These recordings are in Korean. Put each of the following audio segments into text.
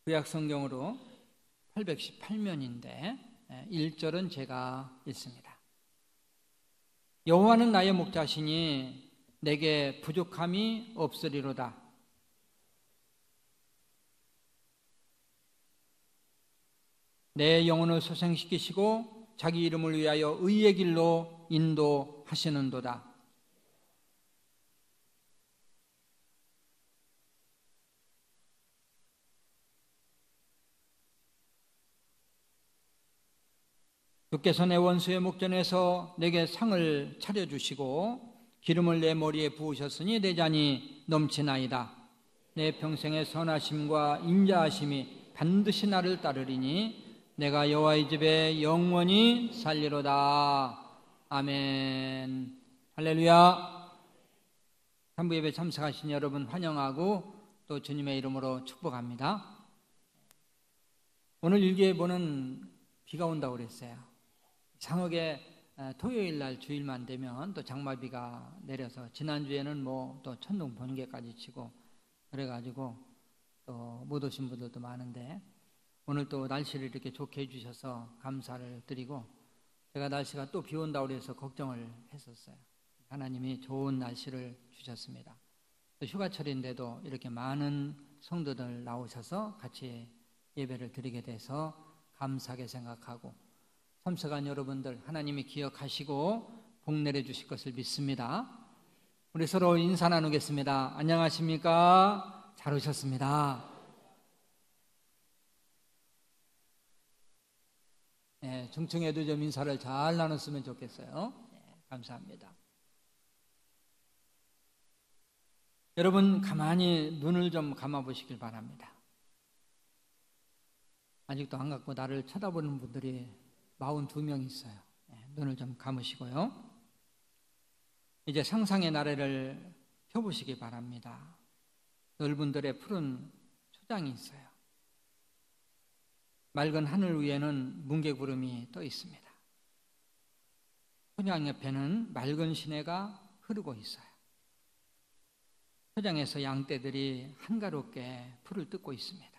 구약 성경으로 818면인데 1절은 제가 읽습니다. 여호와는 나의 목자시니 내게 부족함이 없으리로다. 내 영혼을 소생시키시고 자기 이름을 위하여 의의 길로 인도하시는도다. 주께서 내 원수의 목전에서 내게 상을 차려주시고 기름을 내 머리에 부으셨으니 내 잔이 넘치나이다. 내 평생의 선하심과 인자하심이 반드시 나를 따르리니 내가 여호와의 집에 영원히 살리로다. 아멘. 할렐루야. 산부 예배 참석하신 여러분 환영하고 또 주님의 이름으로 축복합니다. 오늘 일기예보는 비가 온다고 그랬어요. 이상하게 토요일 날 주일만 되면 또 장마비가 내려서 지난주에는 또 천둥 번개까지 치고 그래가지고 또 못 오신 분들도 많은데 오늘 또 날씨를 이렇게 좋게 해주셔서 감사를 드리고 제가 날씨가 또 비 온다고 그래서 걱정을 했었어요. 하나님이 좋은 날씨를 주셨습니다. 또 휴가철인데도 이렇게 많은 성도들 나오셔서 같이 예배를 드리게 돼서 감사하게 생각하고 참석한 여러분들 하나님이 기억하시고 복 내려주실 것을 믿습니다. 우리 서로 인사 나누겠습니다. 안녕하십니까? 잘 오셨습니다. 중층에도 좀 인사를 잘 나눴으면 좋겠어요. 감사합니다. 여러분 가만히 눈을 좀 감아 보시길 바랍니다. 아직도 안 감고 나를 쳐다보는 분들이 42명 있어요. 눈을 좀 감으시고요. 이제 상상의 나래를 펴보시기 바랍니다. 넓은 들에 푸른 초장이 있어요. 맑은 하늘 위에는 뭉게구름이 떠 있습니다. 초장 옆에는 맑은 시내가 흐르고 있어요. 초장에서 양떼들이 한가롭게 풀을 뜯고 있습니다.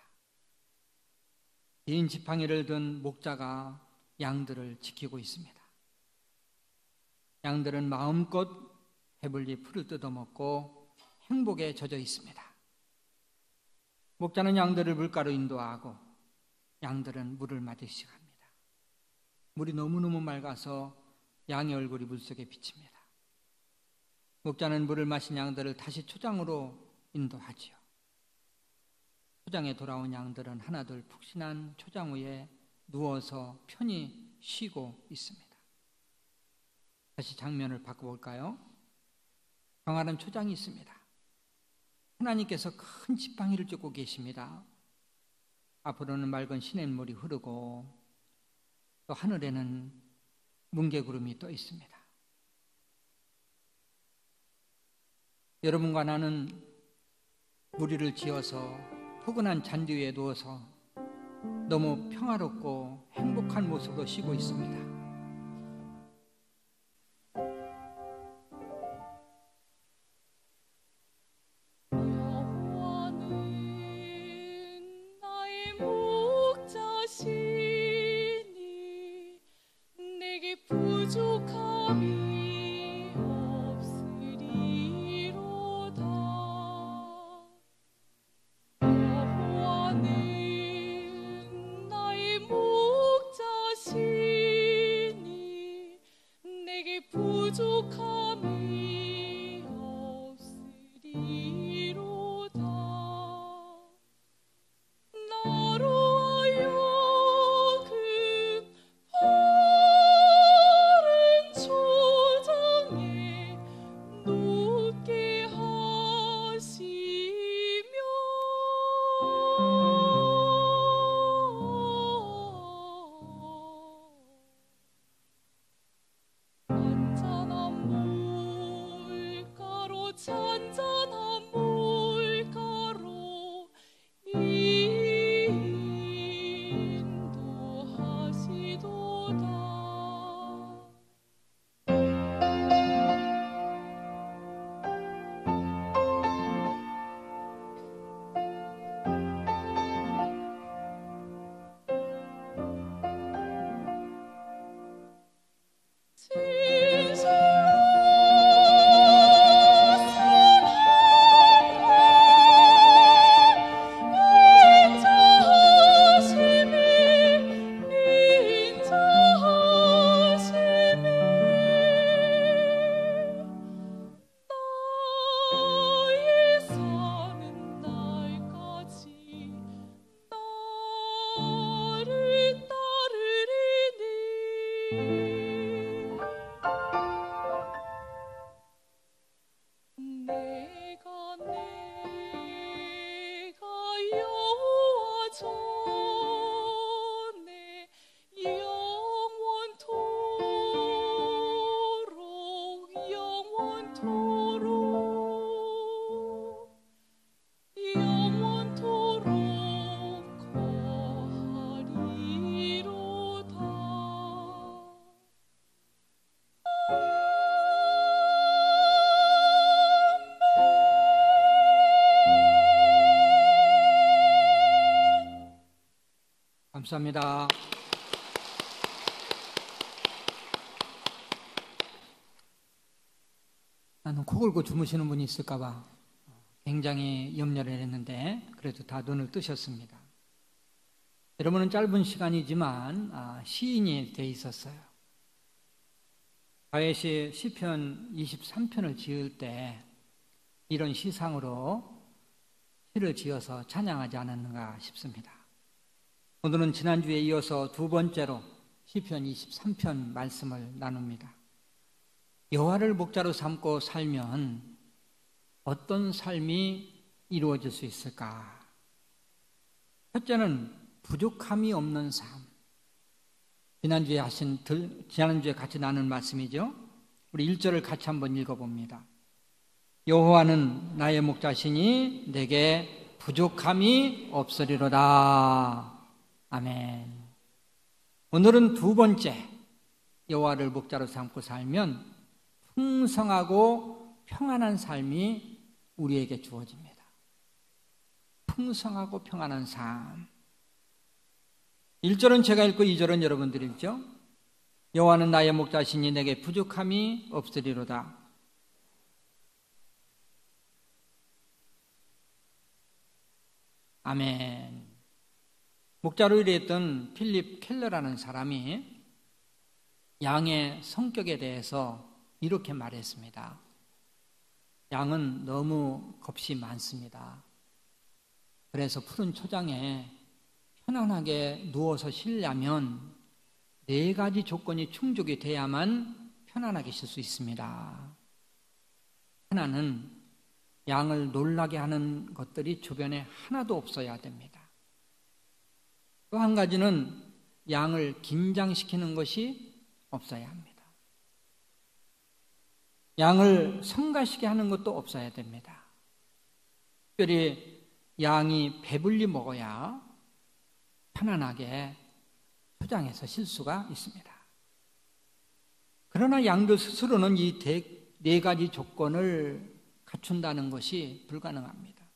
긴 지팡이를 든 목자가 양들을 지키고 있습니다. 양들은 마음껏 배불리 풀을 뜯어먹고 행복에 젖어 있습니다. 목자는 양들을 물가로 인도하고 양들은 물을 마시게 합니다. 물이 너무너무 맑아서 양의 얼굴이 물속에 비칩니다. 목자는 물을 마신 양들을 다시 초장으로 인도하지요. 초장에 돌아온 양들은 하나둘 푹신한 초장 위에 누워서 편히 쉬고 있습니다. 다시 장면을 바꿔볼까요? 평화로운 초장이 있습니다. 하나님께서 큰 지팡이를 쫓고 계십니다. 앞으로는 맑은 시냇물이 흐르고 또 하늘에는 뭉게구름이 떠 있습니다. 여러분과 나는 무리를 지어서 포근한 잔디 위에 누워서 너무 평화롭고 행복한 모습으로 쉬고 있습니다. 나의 목자시 감사합니다. 나는 코 골고 주무시는 분이 있을까봐 굉장히 염려를 했는데 그래도 다 눈을 뜨셨습니다. 여러분은 짧은 시간이지만 시인이 돼 있었어요. 다윗이 시편 23편을 지을 때 이런 시상으로 시를 지어서 찬양하지 않았는가 싶습니다. 오늘은 지난주에 이어서 두 번째로 시편 23편 말씀을 나눕니다. 여호와를 목자로 삼고 살면 어떤 삶이 이루어질 수 있을까? 첫째는 부족함이 없는 삶. 지난주에 같이 나눈 말씀이죠. 우리 1절을 같이 한번 읽어봅니다. 여호와는 나의 목자시니 내게 부족함이 없으리로다. 아멘. 오늘은 두 번째, 여호와를 목자로 삼고 살면 풍성하고 평안한 삶이 우리에게 주어집니다. 풍성하고 평안한 삶. 1절은 제가 읽고 2절은 여러분들이 읽죠. 여호와는 나의 목자시니 내게 부족함이 없으리로다. 아멘. 목자로 일했던 필립 켈러라는 사람이 양의 성격에 대해서 이렇게 말했습니다. 양은 너무 겁이 많습니다. 그래서 푸른 초장에 편안하게 누워서 쉬려면 4가지 조건이 충족이 돼야만 편안하게 쉴 수 있습니다. 하나는 양을 놀라게 하는 것들이 주변에 하나도 없어야 됩니다. 또 한 가지는 양을 긴장시키는 것이 없어야 합니다. 양을 성가시게 하는 것도 없어야 됩니다. 특별히 양이 배불리 먹어야 편안하게 초장에서 쉴 수가 있습니다. 그러나 양들 스스로는 이 4가지 조건을 갖춘다는 것이 불가능합니다.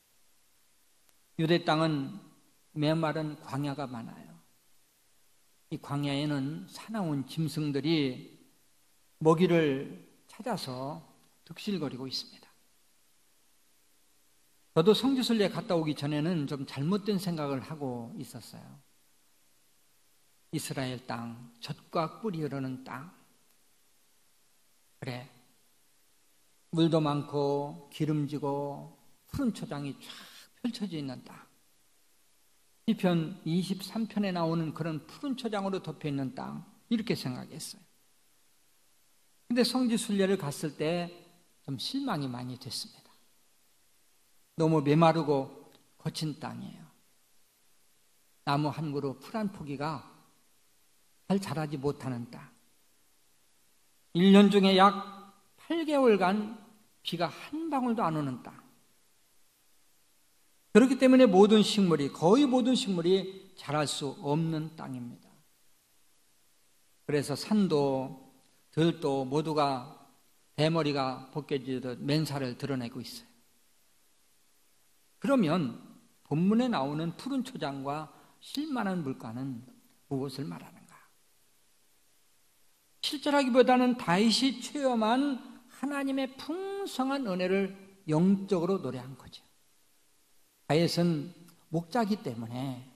유대 땅은 메마른 광야가 많아요. 이 광야에는 사나운 짐승들이 먹이를 찾아서 득실거리고 있습니다. 저도 성지순례 갔다 오기 전에는 좀 잘못된 생각을 하고 있었어요. 이스라엘 땅, 젖과 꿀이 흐르는 땅. 그래, 물도 많고 기름지고 푸른 초장이 쫙 펼쳐져 있는 땅. 시편 23편에 나오는 그런 푸른 초장으로 덮여 있는 땅, 이렇게 생각했어요. 근데 성지순례를 갔을 때 좀 실망이 많이 됐습니다. 너무 메마르고 거친 땅이에요. 나무 한 그루, 풀 한 포기가 잘 자라지 못하는 땅. 1년 중에 약 8개월간 비가 한 방울도 안 오는 땅. 그렇기 때문에 거의 모든 식물이 자랄 수 없는 땅입니다. 그래서 산도 들도 모두가 대머리가 벗겨지듯 맨살을 드러내고 있어요. 그러면 본문에 나오는 푸른 초장과 쉴만한 물가는 무엇을 말하는가? 실제라기보다는 다윗이 체험한 하나님의 풍성한 은혜를 영적으로 노래한 거죠. 다윗은 목자기 때문에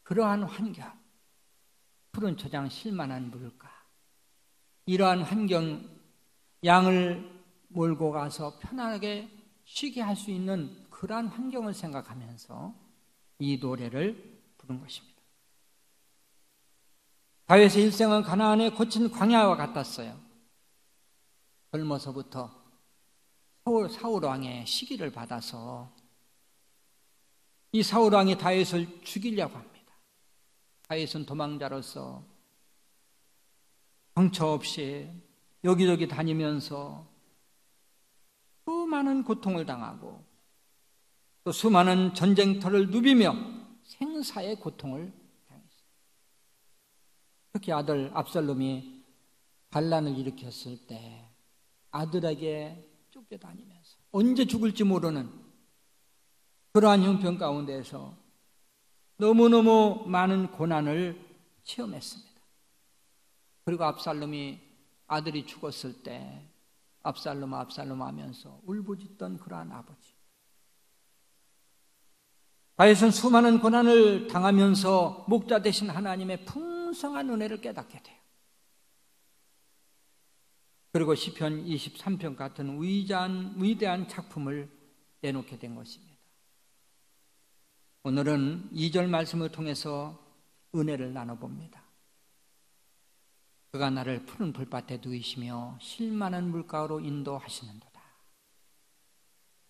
그러한 환경, 푸른 초장 쉴만한 물가, 이러한 환경, 양을 몰고 가서 편하게 쉬게 할 수 있는 그러한 환경을 생각하면서 이 노래를 부른 것입니다. 다윗의 일생은 가나안의 거친 광야와 같았어요. 젊어서부터 사울 왕의 시기를 받아서 이 사울 왕이 다윗을 죽이려고 합니다. 다윗은 도망자로서 정처 없이 여기저기 다니면서 수많은 고통을 당하고 또 수많은 전쟁터를 누비며 생사의 고통을 당했습니다. 특히 아들 압살롬이 반란을 일으켰을 때 아들에게 쫓겨다니면서 언제 죽을지 모르는 그러한 형편 가운데에서 너무너무 많은 고난을 체험했습니다. 그리고 압살롬이 아들이 죽었을 때 압살롬 하면서 울부짖던 그러한 아버지. 다윗은 수많은 고난을 당하면서 목자 되신 하나님의 풍성한 은혜를 깨닫게 돼요. 그리고 시편 23편 같은 위대한 작품을 내놓게 된 것입니다. 오늘은 2절 말씀을 통해서 은혜를 나눠봅니다. 그가 나를 푸른 풀밭에 누이시며 쉴만한 물가로 인도하시는도다.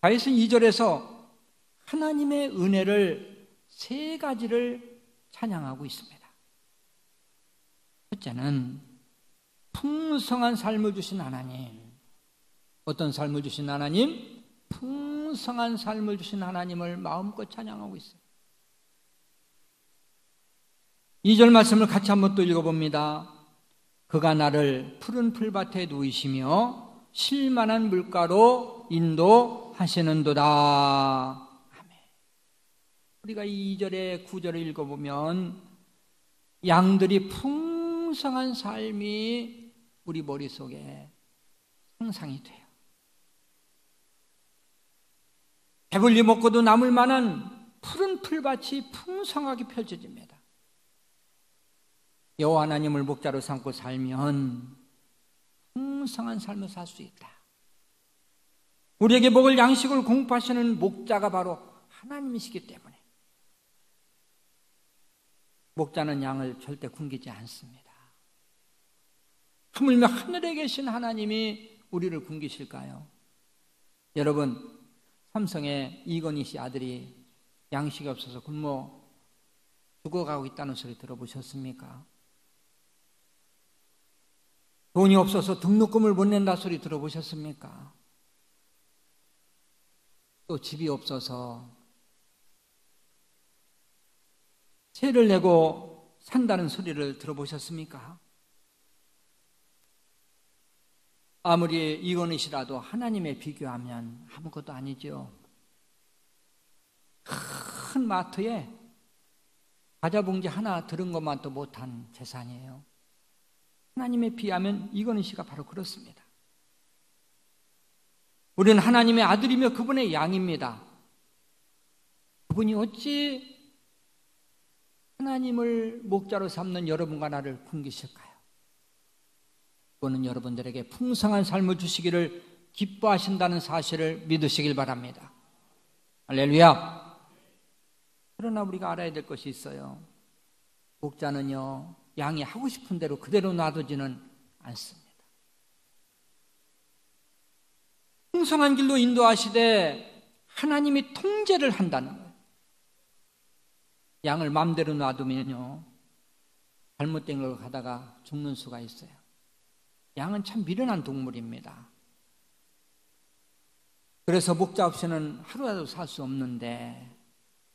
다윗은 2절에서 하나님의 은혜를 세 가지를 찬양하고 있습니다. 첫째는 풍성한 삶을 주신 하나님. 어떤 삶을 주신 하나님? 풍성한 삶을 주신 하나님을 마음껏 찬양하고 있어요. 2절 말씀을 같이 한번 또 읽어봅니다. 그가 나를 푸른 풀밭에 누이시며 쉴만한 물가로 인도하시는도다. 아멘. 우리가 2절에 9절을 읽어보면 양들이 풍성한 삶이 우리 머릿속에 상상이 돼요. 배불리 먹고도 남을 만한 푸른 풀밭이 풍성하게 펼쳐집니다. 여호와 하나님을 목자로 삼고 살면 풍성한 삶을 살 수 있다. 우리에게 먹을 양식을 공급하시는 목자가 바로 하나님이시기 때문에 목자는 양을 절대 굶기지 않습니다. 하물며 하늘에 계신 하나님이 우리를 굶기실까요? 여러분, 삼성의 이건희 씨 아들이 양식이 없어서 굶어 죽어가고 있다는 소리 들어보셨습니까? 돈이 없어서 등록금을 못 낸다 소리 들어보셨습니까? 또 집이 없어서 세를 내고 산다는 소리를 들어보셨습니까? 아무리 이건희시라도 하나님에 비교하면 아무것도 아니죠. 큰 마트에 과자 봉지 하나 들은 것만도 못한 재산이에요. 하나님에 비하면 이건희 씨가 바로 그렇습니다. 우리는 하나님의 아들이며 그분의 양입니다. 그분이 어찌 하나님을 목자로 삼는 여러분과 나를 굶기실까요? 그분은 여러분들에게 풍성한 삶을 주시기를 기뻐하신다는 사실을 믿으시길 바랍니다. 할렐루야. 그러나 우리가 알아야 될 것이 있어요. 목자는요, 양이 하고 싶은 대로 그대로 놔두지는 않습니다. 풍성한 길로 인도하시되 하나님이 통제를 한다는 거예요. 양을 마음대로 놔두면요, 잘못된 걸 가다가 죽는 수가 있어요. 양은 참 미련한 동물입니다. 그래서 목자 없이는 하루라도 살 수 없는데,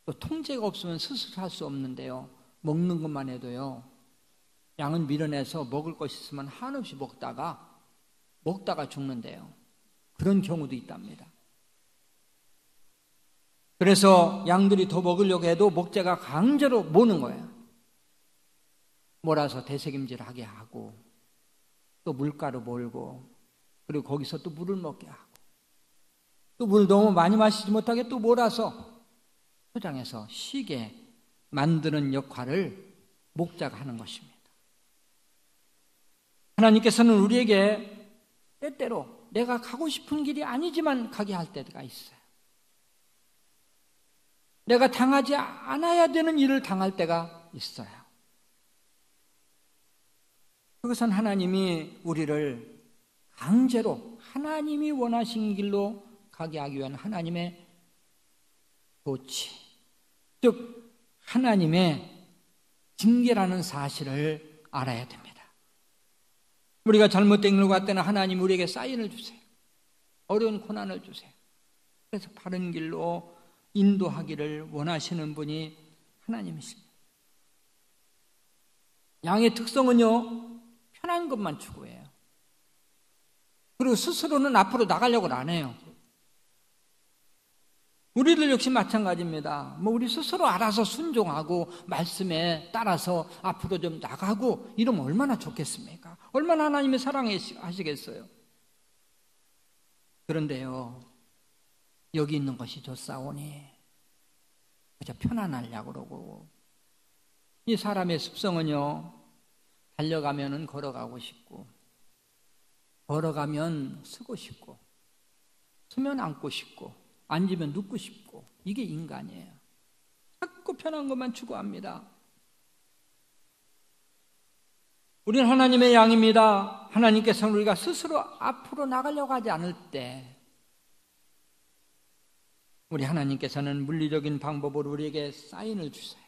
또 통제가 없으면 스스로 살 수 없는데요, 먹는 것만 해도요, 양은 미련해서 먹을 것이 있으면 한없이 먹다가 죽는데요. 그런 경우도 있답니다. 그래서 양들이 더 먹으려고 해도 목자가 강제로 모는 거예요. 몰아서 되새김질하게 하고, 또 물가로 몰고, 그리고 거기서 또 물을 먹게 하고, 또 물 너무 많이 마시지 못하게 또 몰아서 포장해서 쉬게 만드는 역할을 목자가 하는 것입니다. 하나님께서는 우리에게 때때로 내가 가고 싶은 길이 아니지만 가게 할 때가 있어요. 내가 당하지 않아야 되는 일을 당할 때가 있어요. 그것은 하나님이 우리를 강제로 하나님이 원하신 길로 가게 하기 위한 하나님의 조치, 즉 하나님의 징계라는 사실을 알아야 됩니다. 우리가 잘못된 길로 갈 때는 하나님 우리에게 사인을 주세요. 어려운 고난을 주세요. 그래서 바른 길로 인도하기를 원하시는 분이 하나님이십니다. 양의 특성은요, 편한 것만 추구해요. 그리고 스스로는 앞으로 나가려고 안 해요. 우리들 역시 마찬가지입니다. 우리 스스로 알아서 순종하고 말씀에 따라서 앞으로 좀 나가고 이러면 얼마나 좋겠습니까? 얼마나 하나님의 사랑하시겠어요? 그런데요, 여기 있는 것이 좋사오니 그저 편안하려고 그러고, 이 사람의 습성은요, 달려가면은 걸어가고 싶고, 걸어가면 쓰고 싶고, 서면 앉고 싶고, 앉으면 눕고 싶고, 이게 인간이에요. 자꾸 편한 것만 추구합니다. 우리는 하나님의 양입니다. 하나님께서는 우리가 스스로 앞으로 나가려고 하지 않을 때, 우리 하나님께서는 물리적인 방법으로 우리에게 사인을 주세요.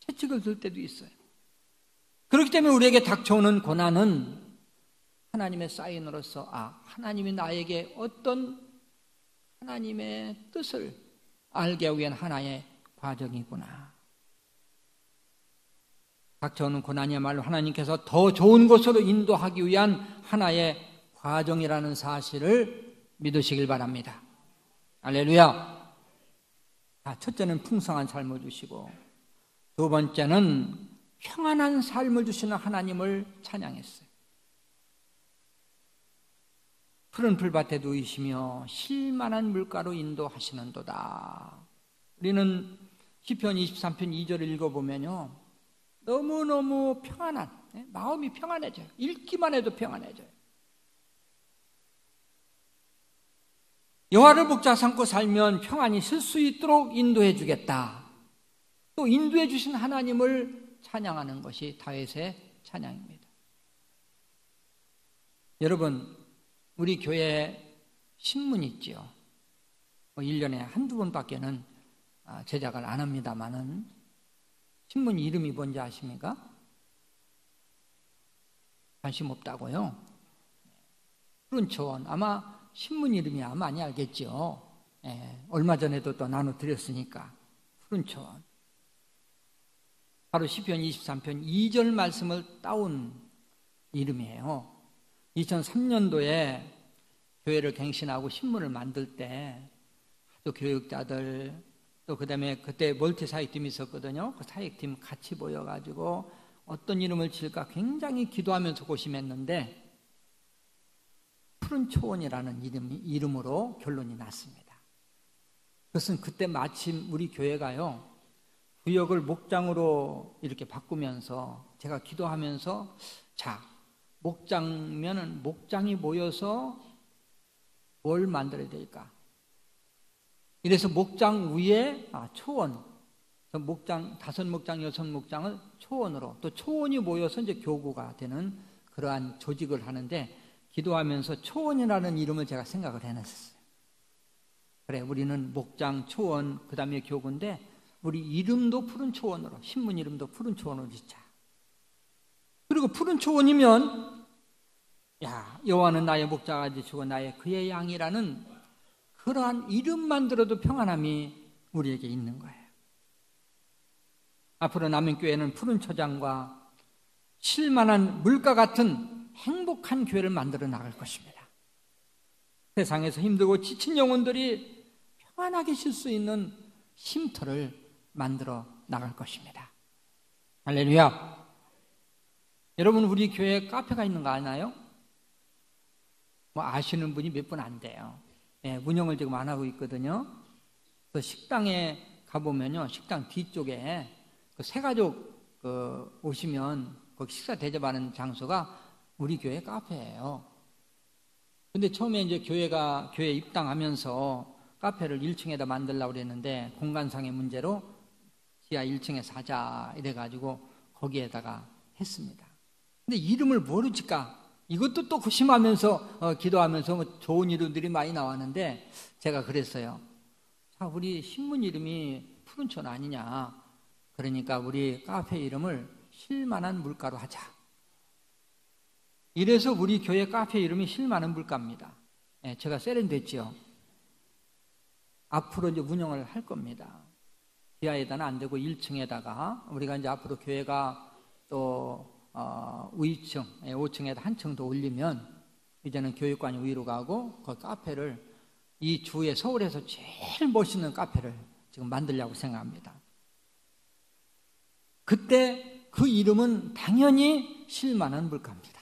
채찍을 들 때도 있어요. 그렇기 때문에 우리에게 닥쳐오는 고난은 하나님의 사인으로서, 하나님이 나에게 어떤 하나님의 뜻을 알게 하기 위한 하나의 과정이구나. 닥쳐오는 고난이야말로 하나님께서 더 좋은 곳으로 인도하기 위한 하나의 과정이라는 사실을 믿으시길 바랍니다. 할렐루야. 첫째는 풍성한 삶을 주시고, 두 번째는 평안한 삶을 주시는 하나님을 찬양했어요. 푸른 풀밭에 누이시며 쉴만한 물가로 인도하시는도다. 우리는 시편 23편 2절을 읽어보면요, 너무너무 평안한, 마음이 평안해져요. 읽기만 해도 평안해져요. 여호와를 목자 삼고 살면 평안히 쉴 수 있도록 인도해 주겠다. 또 인도해 주신 하나님을 찬양하는 것이 다윗의 찬양입니다. 여러분, 우리 교회 신문 있지요. 1년에 한두 번밖에는 제작을 안 합니다만은, 신문 이름이 뭔지 아십니까? 관심 없다고요? 푸른 초원. 아마 신문 이름이야 많이 알겠죠. 얼마 전에도 또 나눠드렸으니까. 푸른 초원. 바로 시편 23편 2절 말씀을 따온 이름이에요. 2003년도에 교회를 갱신하고 신문을 만들 때, 또 교육자들, 또 그 다음에 그때 멀티 사역팀이 있었거든요. 그 사역팀 같이 모여가지고 어떤 이름을 지을까 굉장히 기도하면서 고심했는데, 푸른 초원이라는 이름으로 결론이 났습니다. 그것은 그때 마침 우리 교회가요, 구역을 목장으로 이렇게 바꾸면서 제가 기도하면서, 목장면은 목장이 모여서 뭘 만들어야 될까? 이래서 목장 위에 초원, 목장 5목장 6목장을 초원으로, 또 초원이 모여서 이제 교구가 되는 그러한 조직을 하는데, 기도하면서 초원이라는 이름을 제가 생각을 해냈었어요. 그래, 우리는 목장, 초원, 그 다음에 교구인데 우리 이름도 푸른 초원으로, 신문 이름도 푸른 초원으로 짓자. 그리고 푸른 초원이면, 여호와는 나의 목자가 되시고 나의 그의 양이라는 그러한 이름만 들어도 평안함이 우리에게 있는 거예요. 앞으로 남인교회는 푸른 초장과 쉴만한 물가 같은 행복한 교회를 만들어 나갈 것입니다. 세상에서 힘들고 지친 영혼들이 평안하게 쉴 수 있는 쉼터를 만들어 나갈 것입니다. 할렐루야. 여러분, 우리 교회에 카페가 있는 거 아나요? 아시는 분이 몇 분 안 돼요. 운영을 지금 안 하고 있거든요. 그 식당에 가보면요, 식당 뒤쪽에 그 새가족 오시면 거기 식사 대접하는 장소가 우리 교회 카페예요. 근데 처음에 이제 교회 입당하면서 카페를 1층에다 만들려고 그랬는데, 공간상의 문제로 지하 1층에서 하자 이래가지고 거기에다가 했습니다. 근데 이름을 뭐로 짓까? 이것도 또 고심하면서 기도하면서 좋은 이름들이 많이 나왔는데, 제가 그랬어요. 우리 신문 이름이 푸른촌 아니냐. 그러니까 우리 카페 이름을 쉴만한 물가로 하자. 이래서 우리 교회 카페 이름이 쉴만한 물가입니다. 제가 세련됐죠. 앞으로 이제 운영을 할 겁니다. 지하에다는 안 되고 1층에다가 우리가 이제 앞으로 교회가 또 위층, 5층에다 한 층 더 올리면 이제는 교육관이 위로 가고 그 카페를 이 주에 서울에서 제일 멋있는 카페를 지금 만들려고 생각합니다. 그때 그 이름은 당연히 쉴만한 물가입니다.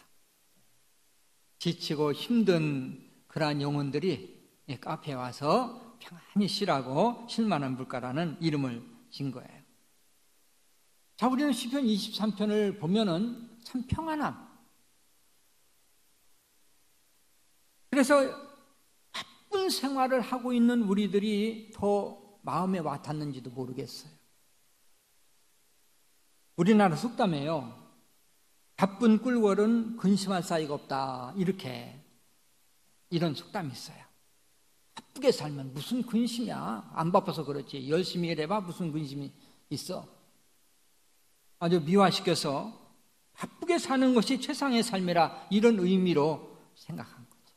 지치고 힘든 그러한 영혼들이 이 카페에 와서 평안히 쉬라고 쉴만한 물가라는 이름을 진 거예요. 자, 우리는 시편 23편을 보면은 참 평안함. 그래서 바쁜 생활을 하고 있는 우리들이 더 마음에 와닿는지도 모르겠어요. 우리나라 속담에요. 바쁜 꿀벌은 근심할 사이가 없다. 이런 속담이 있어요. 바쁘게 살면 무슨 근심이야. 안 바빠서 그렇지. 열심히 일해봐 무슨 근심이 있어. 아주 미화시켜서 바쁘게 사는 것이 최상의 삶이라 이런 의미로 생각한 거죠.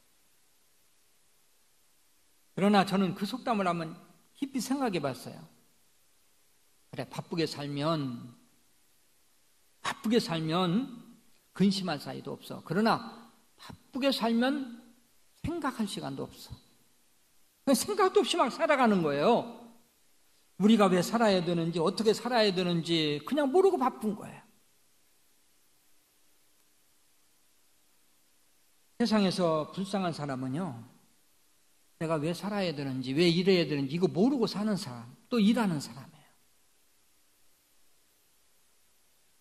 그러나 저는 그 속담을 한번 깊이 생각해 봤어요. 그래, 바쁘게 살면 근심할 사이도 없어. 그러나 바쁘게 살면 생각할 시간도 없어. 생각도 없이 막 살아가는 거예요. 우리가 왜 살아야 되는지, 어떻게 살아야 되는지 그냥 모르고 바쁜 거예요. 세상에서 불쌍한 사람은요, 내가 왜 살아야 되는지, 왜 일해야 되는지 이거 모르고 사는 사람, 또 일하는 사람이에요.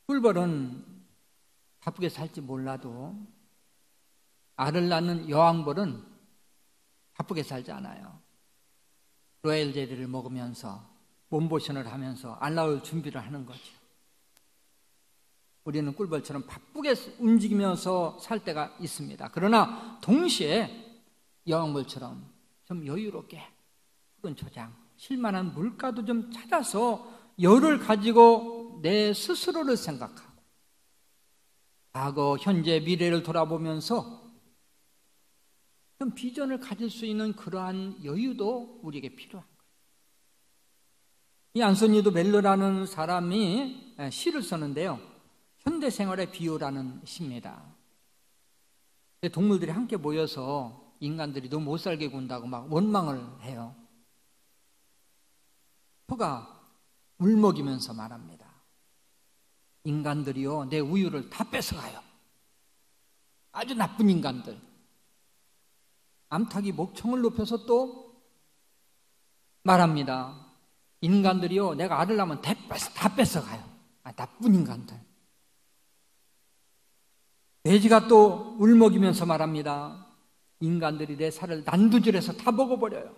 꿀벌은 바쁘게 살지 몰라도 알을 낳는 여왕벌은 바쁘게 살지 않아요. 로얄 젤리를 먹으면서 몸보신을 하면서 알 낳을 준비를 하는 거죠. 우리는 꿀벌처럼 바쁘게 움직이면서 살 때가 있습니다. 그러나 동시에 여왕벌처럼 좀 여유롭게 푸른 초장, 쉴만한 물가도 좀 찾아서 열을 가지고 내 스스로를 생각하고 과거, 현재, 미래를 돌아보면서 좀 비전을 가질 수 있는 그러한 여유도 우리에게 필요한 거예요. 이 안소니도 멜로라는 사람이 시를 썼는데요. 현대생활의 비유라는 시입니다. 동물들이 함께 모여서 인간들이 너무 못 살게 군다고 막 원망을 해요. 소가 울먹이면서 말합니다. 인간들이요, 내 우유를 다 뺏어가요. 아주 나쁜 인간들. 암탉이 목청을 높여서 또 말합니다. 인간들이요, 내가 알을 낳으면 다 뺏어가요. 나쁜 인간들. 돼지가 또 울먹이면서 말합니다. 인간들이 내 살을 난두질해서 다 먹어버려요.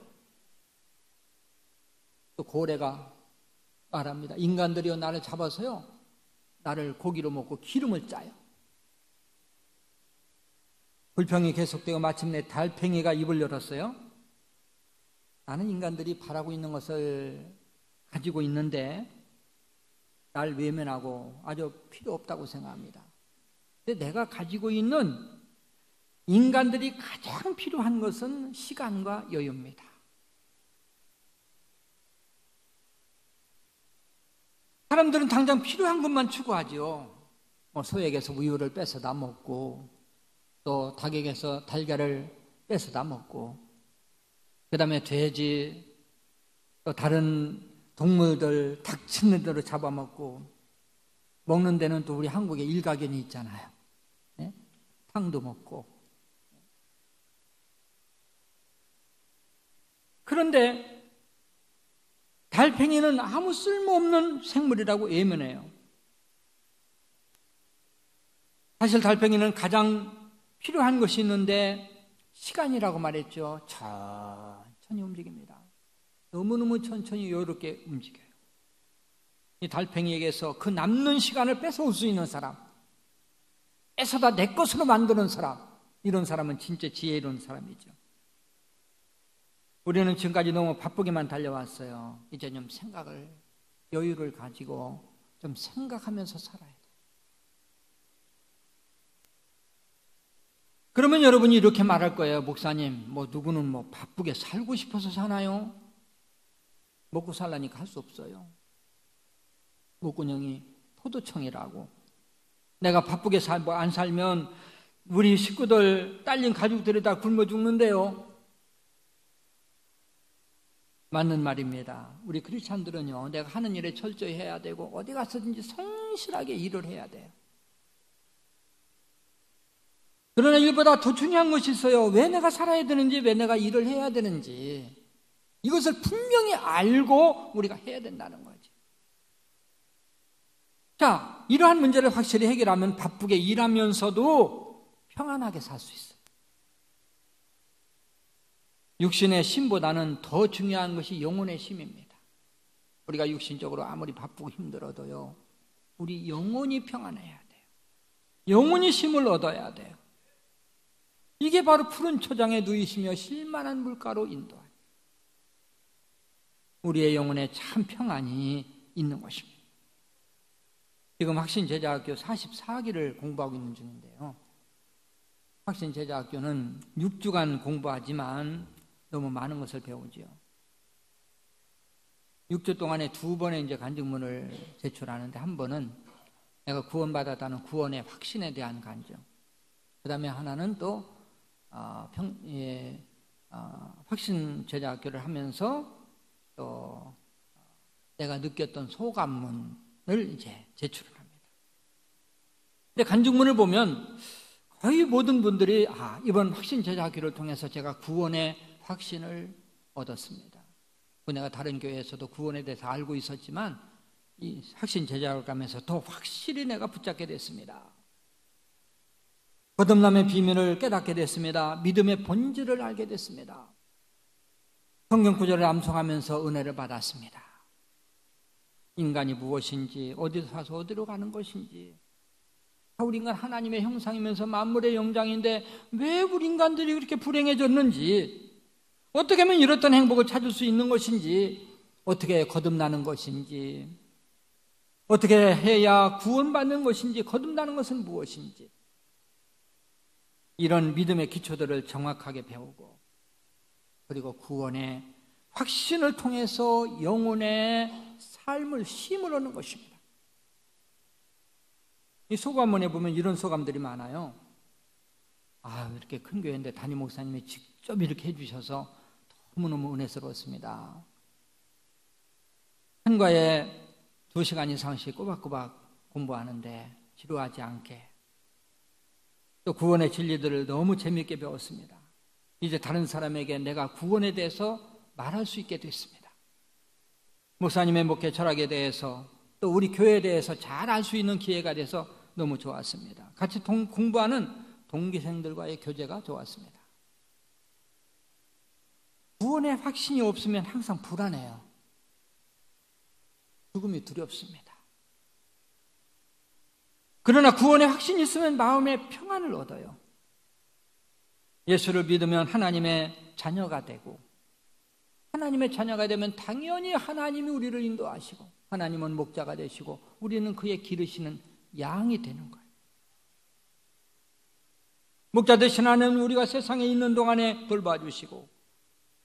또 고래가 말합니다. 인간들이요, 나를 잡아서요, 나를 고기로 먹고 기름을 짜요. 불평이 계속되고 마침내 달팽이가 입을 열었어요. 나는 인간들이 바라고 있는 것을 가지고 있는데 날 외면하고 아주 필요 없다고 생각합니다. 근데 내가 가지고 있는 인간들이 가장 필요한 것은 시간과 여유입니다. 사람들은 당장 필요한 것만 추구하죠. 소에게서 우유를 뺏어다 먹고 또 닭에게서 달걀을 뺏어다 먹고 그 다음에 돼지 또 다른 동물들 닥치는 대로 잡아먹고 먹는 데는 또 우리 한국에 일가견이 있잖아요. 네? 탕도 먹고. 그런데 달팽이는 아무 쓸모없는 생물이라고 예면해요. 사실 달팽이는 가장 필요한 것이 있는데 시간이라고 말했죠. 천천히 움직입니다. 너무너무 천천히 여유롭게 움직여요. 이 달팽이에게서 그 남는 시간을 뺏어올 수 있는 사람, 뺏어다 내 것으로 만드는 사람, 이런 사람은 진짜 지혜로운 사람이죠. 우리는 지금까지 너무 바쁘게만 달려왔어요. 이제 좀 생각을, 여유를 가지고 좀 생각하면서 살아야 돼요. 그러면 여러분이 이렇게 말할 거예요. 목사님, 누구는 바쁘게 살고 싶어서 사나요? 먹고 살라니까 할 수 없어요. 목구멍이 포도청이라고. 내가 바쁘게 안 살면 우리 식구들, 딸린 가족들이 다 굶어 죽는데요. 맞는 말입니다. 우리 크리스찬들은요, 내가 하는 일에 철저히 해야 되고 어디 가서든지 성실하게 일을 해야 돼요. 그러나 일보다 더 중요한 것이 있어요. 왜 내가 살아야 되는지, 왜 내가 일을 해야 되는지, 이것을 분명히 알고 우리가 해야 된다는 거지. 자, 이러한 문제를 확실히 해결하면 바쁘게 일하면서도 평안하게 살 수 있어요. 육신의 쉼보다는 더 중요한 것이 영혼의 쉼입니다. 우리가 육신적으로 아무리 바쁘고 힘들어도요, 우리 영혼이 평안해야 돼요. 영혼이 쉼을 얻어야 돼요. 이게 바로 푸른 초장에 누이시며 쉴만한 물가로 인도하는 우리의 영혼에 참 평안이 있는 것입니다. 지금 확신제자학교 44기를 공부하고 있는 중인데요, 확신제자학교는 6주간 공부하지만 너무 많은 것을 배우지요. 6주 동안에 2번의 이제 간증문을 제출하는데, 한 번은 내가 구원받았다는 구원의 확신에 대한 간증, 그 다음에 하나는 또 확신제자학교를 하면서 또 내가 느꼈던 소감문을 이제 제출을 합니다. 근데 간증문을 보면 거의 모든 분들이 이번 확신제자학교를 통해서 제가 구원의 확신을 얻었습니다. 내가 다른 교회에서도 구원에 대해서 알고 있었지만 이 확신제자학교를 가면서 더 확실히 내가 붙잡게 됐습니다. 거듭남의 비밀을 깨닫게 됐습니다. 믿음의 본질을 알게 됐습니다. 성경 구절을 암송하면서 은혜를 받았습니다. 인간이 무엇인지, 어디서 사서 어디로 가는 것인지, 우리 인간 하나님의 형상이면서 만물의 영장인데 왜 우리 인간들이 그렇게 불행해졌는지, 어떻게 하면 이렇던 행복을 찾을 수 있는 것인지, 어떻게 거듭나는 것인지, 어떻게 해야 구원받는 것인지, 거듭나는 것은 무엇인지, 이런 믿음의 기초들을 정확하게 배우고, 그리고 구원의 확신을 통해서 영혼의 삶을 쉼을 얻는 것입니다. 이 소감문에 보면 이런 소감들이 많아요. 이렇게 큰 교회인데 담임 목사님이 직접 이렇게 해주셔서 너무너무 은혜스러웠습니다. 한과에 2시간 이상씩 꼬박꼬박 공부하는데 지루하지 않게, 또 구원의 진리들을 너무 재미있게 배웠습니다. 이제 다른 사람에게 내가 구원에 대해서 말할 수 있게 됐습니다. 목사님의 목회 철학에 대해서, 또 우리 교회에 대해서 잘 알 수 있는 기회가 돼서 너무 좋았습니다. 같이 공부하는 동기생들과의 교제가 좋았습니다. 구원의 확신이 없으면 항상 불안해요. 죽음이 두렵습니다. 그러나 구원의 확신이 있으면 마음의 평안을 얻어요. 예수를 믿으면 하나님의 자녀가 되고, 하나님의 자녀가 되면 당연히 하나님이 우리를 인도하시고, 하나님은 목자가 되시고 우리는 그의 기르시는 양이 되는 거예요. 목자 되신 하나님은 우리가 세상에 있는 동안에 돌봐주시고,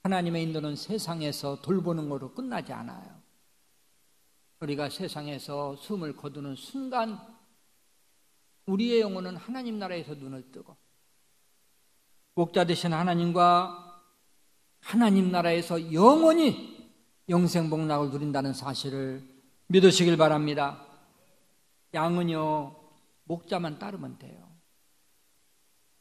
하나님의 인도는 세상에서 돌보는 것으로 끝나지 않아요. 우리가 세상에서 숨을 거두는 순간 우리의 영혼은 하나님 나라에서 눈을 뜨고, 목자 되신 하나님과 하나님 나라에서 영원히 영생복락을 누린다는 사실을 믿으시길 바랍니다. 양은요, 목자만 따르면 돼요.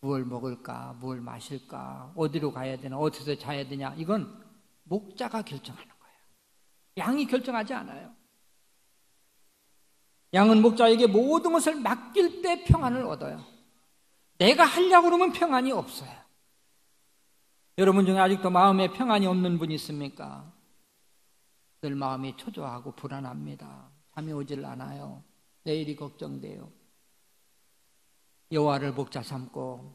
무엇을 먹을까, 무엇을 마실까, 어디로 가야 되나, 어디서 자야 되냐, 이건 목자가 결정하는 거예요. 양이 결정하지 않아요. 양은 목자에게 모든 것을 맡길 때 평안을 얻어요. 내가 하려고 그러면 평안이 없어요. 여러분 중에 아직도 마음에 평안이 없는 분이 있습니까? 늘 마음이 초조하고 불안합니다. 잠이 오질 않아요. 내일이 걱정돼요. 여호와를 목자 삼고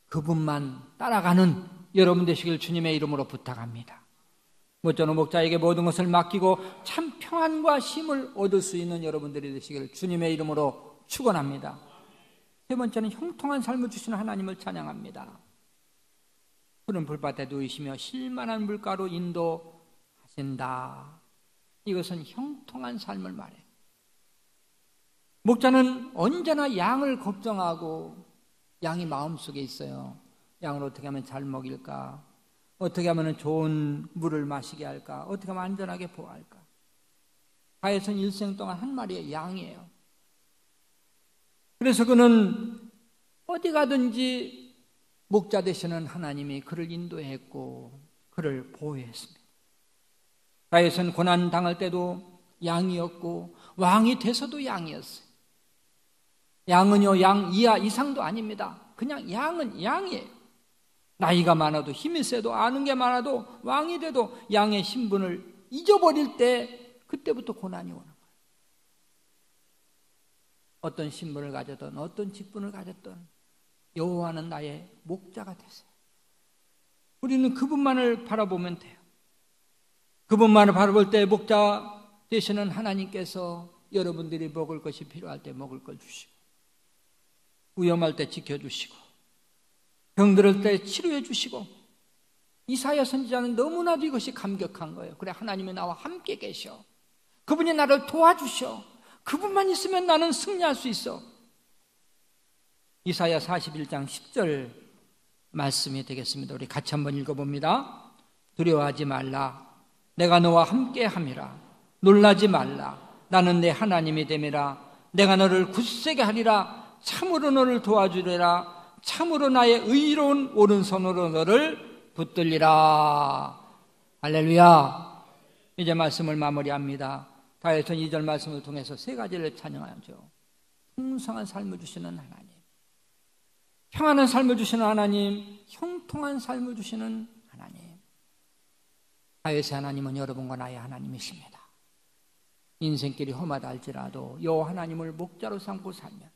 그분만 따라가는 여러분 되시길 주님의 이름으로 부탁합니다. 모쪼록 목자에게 모든 것을 맡기고 참 평안과 쉼을 얻을 수 있는 여러분들이 되시길 주님의 이름으로 축원합니다. 세 번째는 형통한 삶을 주시는 하나님을 찬양합니다. 푸른 불밭에 누이시며 쉴만한 물가로 인도하신다. 이것은 형통한 삶을 말해요. 목자는 언제나 양을 걱정하고, 양이 마음속에 있어요. 양을 어떻게 하면 잘 먹일까, 어떻게 하면 좋은 물을 마시게 할까? 어떻게 하면 안전하게 보호할까? 가에서는 일생 동안 한 마리의 양이에요. 그래서 그는 어디 가든지 목자 되시는 하나님이 그를 인도했고 그를 보호했습니다. 가에서는 고난 당할 때도 양이었고 왕이 돼서도 양이었어요. 양은요, 양 이하 이상도 아닙니다. 그냥 양은 양이에요. 나이가 많아도 힘이 세도 아는 게 많아도 왕이 돼도 양의 신분을 잊어버릴 때 그때부터 고난이 오는 거예요. 어떤 신분을 가졌든 어떤 직분을 가졌든 여호와는 나의 목자가 되세요. 우리는 그분만을 바라보면 돼요. 그분만을 바라볼 때 목자 되시는 하나님께서 여러분들이 먹을 것이 필요할 때 먹을 걸 주시고 위험할 때 지켜주시고 병들을 때 치료해 주시고 이사야 선지자는 너무나도 이것이 감격한 거예요. 그래, 하나님이 나와 함께 계셔. 그분이 나를 도와주셔. 그분만 있으면 나는 승리할 수 있어. 이사야 41장 10절 말씀이 되겠습니다. 우리 같이 한번 읽어봅니다. 두려워하지 말라. 내가 너와 함께 함이라. 놀라지 말라. 나는 내 하나님이 됨이라. 내가 너를 굳세게 하리라. 참으로 너를 도와주리라. 참으로 나의 의로운 오른손으로 너를 붙들리라. 할렐루야. 이제 말씀을 마무리합니다. 다윗은 2절 말씀을 통해서 세 가지를 찬양하죠. 풍성한 삶을 주시는 하나님, 평안한 삶을 주시는 하나님, 형통한 삶을 주시는 하나님. 다윗의 하나님은 여러분과 나의 하나님이십니다. 인생길이 험하다 할지라도 여호와 하나님을 목자로 삼고 살면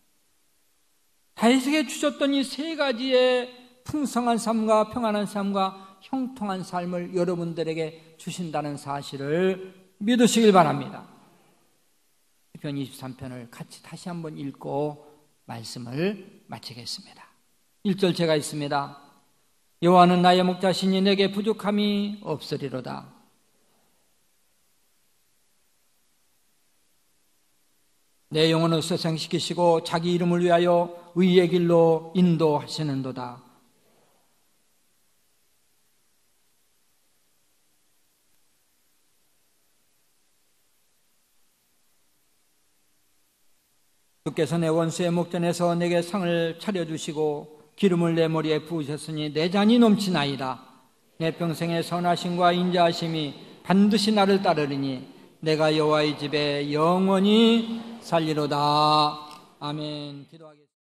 다윗에게 주셨던 이 세 가지의 풍성한 삶과 평안한 삶과 형통한 삶을 여러분들에게 주신다는 사실을 믿으시길 바랍니다. 시편 23편을 같이 다시 한번 읽고 말씀을 마치겠습니다. 1절 제가 읽습니다. 여호와는 나의 목자시니 내게 부족함이 없으리로다. 내 영혼을 소생시키시고 자기 이름을 위하여 의의 길로 인도하시는도다. 주께서 내 원수의 목전에서 내게 상을 차려주시고 기름을 내 머리에 부으셨으니 내 잔이 넘치나이다. 내 평생의 선하심과 인자하심이 반드시 나를 따르리니 내가 여호와의 집에 영원히 살리로다. 아멘. 기도하겠습니다.